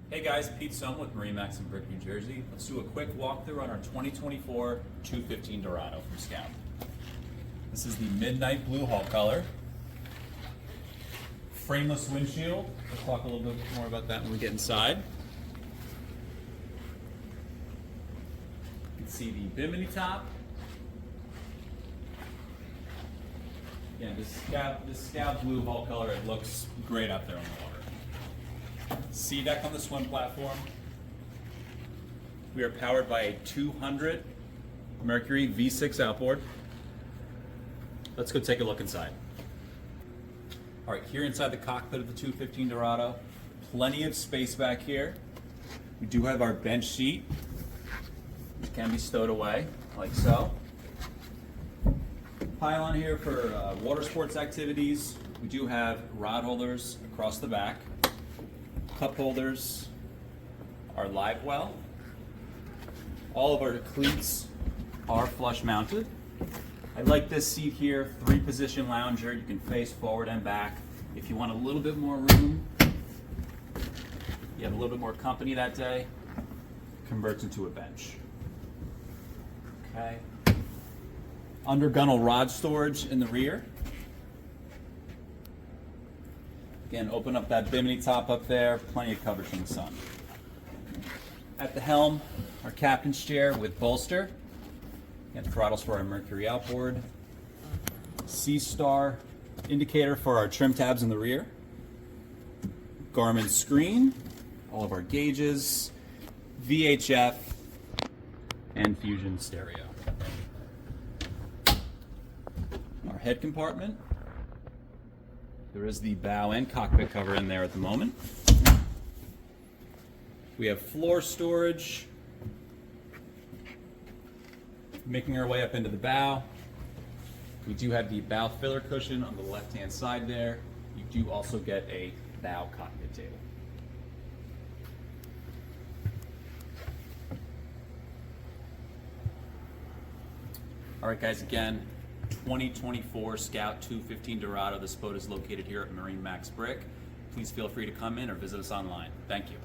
Hey guys, Pete Sohn with MarineMax in Brick, New Jersey. Let's do a quick walkthrough on our 2024 215 Dorado from Scout. This is the midnight blue hull color. Frameless windshield. We'll talk a little bit more about that when we get inside. You can see the bimini top. Again, this Scout blue hull color, it looks great out there on the water. Sea deck on the swim platform. We are powered by a 200 Mercury V6 outboard. Let's go take a look inside. All right, here inside the cockpit of the 215 Dorado, plenty of space back here. We do have our bench seat, which can be stowed away, like so. Pylon here for water sports activities. We do have rod holders across the back. Cup holders are live well. All of our cleats are flush mounted. I like this seat here, 3-position lounger. You can face forward and back. If you want a little bit more room, you have a little bit more company that day, converts into a bench. Okay. Under gunnel rod storage in the rear. Again, open up that bimini top up there, plenty of coverage from the sun. At the helm, our captain's chair with bolster. Again, throttles for our Mercury outboard. Sea Star indicator for our trim tabs in the rear. Garmin screen, all of our gauges, VHF, and Fusion stereo. Our head compartment. There is the bow and cockpit cover in there at the moment. We have floor storage. Making our way up into the bow. We do have the bow filler cushion on the left-hand side there. You do also get a bow cockpit table. All right, guys, again, 2024 Scout 215 Dorado. This boat is located here at MarineMax Brick. Please feel free to come in or visit us online. Thank you.